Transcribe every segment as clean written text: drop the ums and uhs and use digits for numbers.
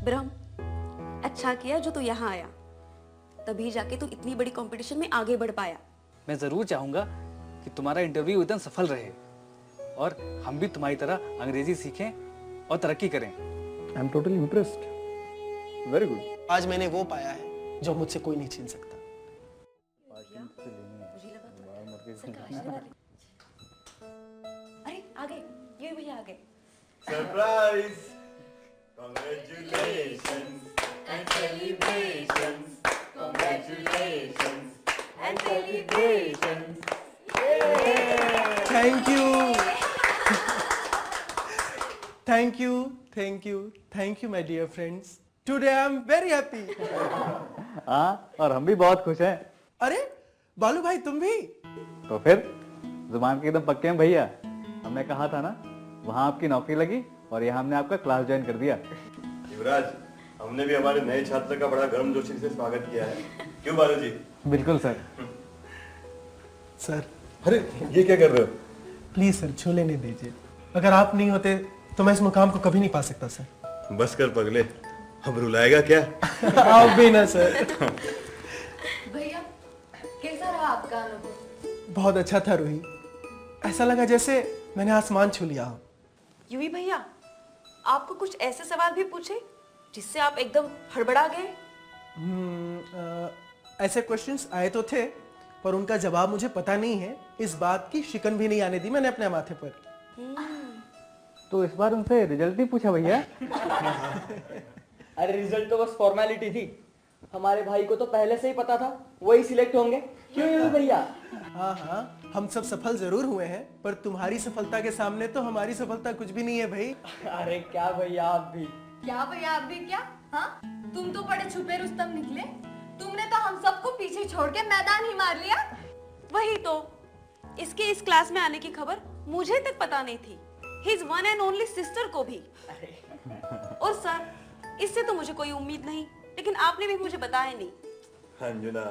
ब्रह्म, अच्छा किया जो तू यहाँ आया, तभी जाके तू इतनी बड़ी कंपटीशन में आगे बढ़ पाया। मैं जरूर चाहूंगा कि तुम्हारा इंटरव्यू एकदम सफल रहे और हम भी तुम्हारी तरह अंग्रेजी सीखें और तरक्की करें। I am totally impressed. Very good. आज मैंने वो पाया है जो मुझसे कोई नहीं छीन सकता। अरे आ गए, ये भैया आ गए। Surprise, congratulations and celebrations, congratulations and celebrations. Thank you, thank you, thank you, thank you my dear friends. Today I am very happy. हाँ, और हम भी बहुत खुश हैं। अरे बालू भाई तुम भी? तो फिर जुबान के एकदम पक्के हैं भैया। हमने कहा था ना, वहाँ आपकी नौकरी लगी और यहाँ हमने आपका क्लास ज्वाइन कर दिया। युवराज, हमने भी हमारे नए छात्र का बड़ा गर्मजोशी से स्वागत किया है। क्यों बालू जी? बिल्कुल सर। सर अरे ये क्या कर रहे हो? प्लीज सर, छू लेने दीजिए। अगर आप नहीं होते तो मैं इस मुकाम को कभी नहीं पा सकता सर। बस कर पगले, अब रुलाएगा क्या? आप भी ना सर। भैया कैसा रहा आपका अनुभव? बहुत अच्छा था रूही, ऐसा लगा जैसे मैंने आसमान छू लिया हो। यूवी भैया, आपको कुछ ऐसे सवाल भी पूछे जिससे आप एकदम हड़बड़ा गए? ऐसे क्वेश्चंस आए तो थे, पर उनका जवाब मुझे पता नहीं है। इस बात की शिकन भी नहीं आने दी मैंने अपने माथे पर। तो इस बार उनसे रिजल्ट नहीं पूछा भैया? अरे रिजल्ट तो बस फॉर्मेलिटी थी। हमारे भाई को तो पहले से ही पता था वही सिलेक्ट होंगे। क्यों ये भैया? हाँ हाँ, हम सब सफल जरूर हुए हैं, पर तुम्हारी सफलता के सामने तो हमारी सफलता कुछ भी नहीं है भाई। अरे क्या भैया आप भी। क्या भैया आप भी क्या? हाँ, तुम तो बड़े छुपे रुस्तम निकले। तुमने तो हम सबको पीछे छोड़ के मैदान ही मार लिया। वही तो, इसके इस क्लास में आने की खबर मुझे तक पता नहीं थी, his one and only sister को भी। और सर, इससे तो मुझे कोई उम्मीद नहीं, लेकिन आपने भी मुझे बताया नहीं। अंजुना,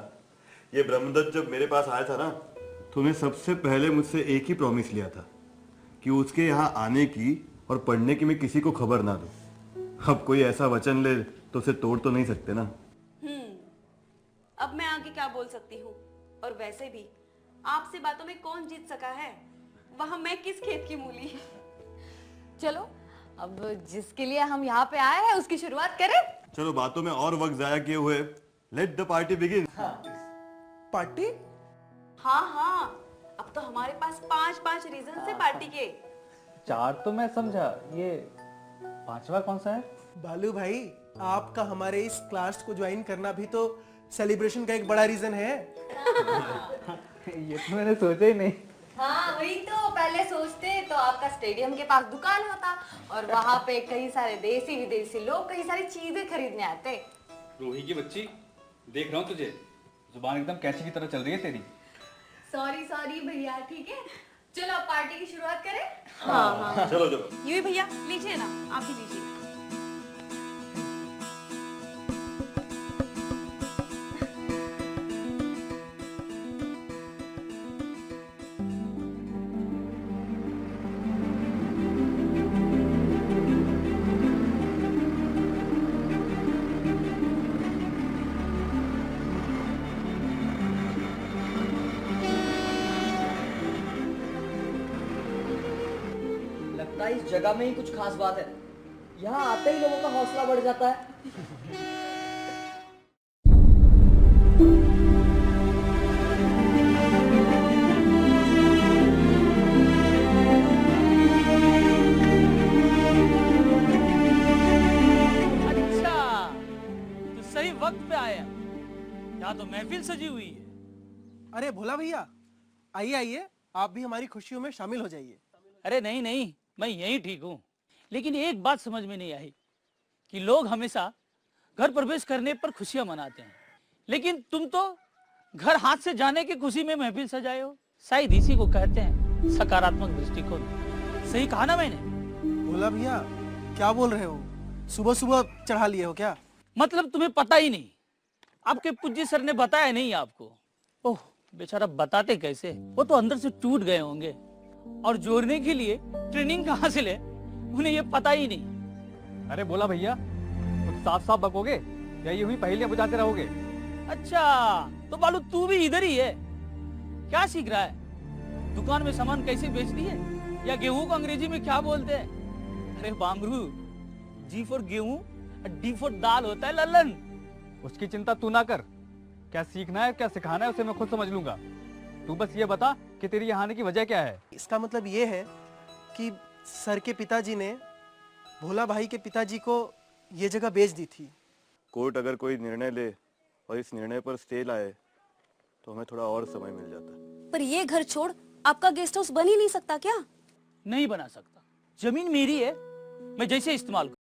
ये ब्रह्मदत्त जब मेरे पास आया था ना, तो उन्हें सबसे पहले मुझसे एक ही प्रॉमिस लिया था कि उसके यहाँ आने की और पढ़ने की मैं किसी को खबर ना दूं। अब कोई ऐसा वचन ले तो उसे तोड़ तो नहीं सकते ना। अब मैं आगे क्या बोल सकती हूँ, और वैसे भी आपसे बातों में कौन जीत सका है, वहाँ मैं किस खेत की मूली। चलो अब जिसके लिए हम यहाँ पे आए हैं उसकी शुरुआत करें। चलो बातों में और वक्त जाया किए हुए let the party begin. Party? हाँ हाँ, अब तो हमारे पास 5-5 रीजन से पार्टी के। 4 तो मैं समझा, ये 5वां कौन सा है? बालू भाई, आपका हमारे इस क्लास को ज्वाइन करना भी तो सेलिब्रेशन का एक बड़ा रीजन है। ये तो मैंने सोचा ही नहीं। हाँ वही तो, पहले सोचते तो आपका स्टेडियम के पास दुकान होता और वहाँ पे कई सारे देसी विदेशी लोग कई सारी चीजें खरीदने आते। रूही की बच्ची, देख रहा हूँ तुझे, जुबान एकदम कैंची की तरह चल रही है तेरी। सॉरी भैया, ठीक है। चलो अब पार्टी की शुरुआत करें। हाँ, चलो चलो। यूवी भैया लीजिए ना, आप भी लीजिए। लगता है इस जगह में ही कुछ खास बात है। यहाँ आते ही लोगों का हौसला बढ़ जाता है। अच्छा, तो सही वक्त पे आया। यहाँ तो महफिल सजी हुई है। अरे भोला भैया, आइए आइए, आप भी हमारी खुशियों में शामिल हो जाइए। अरे नहीं, मैं यही ठीक हूँ। लेकिन एक बात समझ में नहीं आई कि लोग हमेशा घर प्रवेश करने पर खुशियां मनाते हैं, लेकिन तुम तो घर हाथ से जाने की खुशी में महफिल सजाए हो। शायद इसी को कहते हैं सकारात्मक दृष्टिकोण। सही कहा ना मैंने? भोला भैया, क्या बोल रहे हो? सुबह सुबह चढ़ा लिए हो क्या? मतलब तुम्हें पता ही नहीं? आपके पूज्य सर ने बताया नहीं आपको? ओह बेचारा, बताते कैसे? वो तो अंदर से टूट गए होंगे, और जोड़ने के लिए ट्रेनिंग कहाँ से ले, उन्हें ये पता ही नहीं। अरे बोला भैया, कुछ साफ साफ बकोगे या यूं ही पहेलियां बुझाते रहोगे? अच्छा, तो बालू तू भी इधर ही है? क्या सीख रहा है? दुकान में सामान कैसे बेचती है, या गेहूं को अंग्रेजी में क्या बोलते हैं? अरे बांगरू, जी फॉर गेहूं, डी फॉर दाल होता है लल्लन। उसकी चिंता तू ना कर, क्या सीखना है क्या सिखाना है उसे मैं खुद समझ लूंगा। तू बस ये बता कि तेरी यहाँ आने की वजह क्या है। इसका मतलब ये है कि सर के पिताजी ने भोला भाई के पिताजी को ये जगह बेच दी थी। कोर्ट अगर कोई निर्णय ले और इस निर्णय पर स्टे लाए तो हमें थोड़ा और समय मिल जाता। पर ये घर छोड़ आपका गेस्ट हाउस बन ही नहीं सकता क्या? नहीं बना सकता, जमीन मेरी है, मैं जैसे इस्तेमाल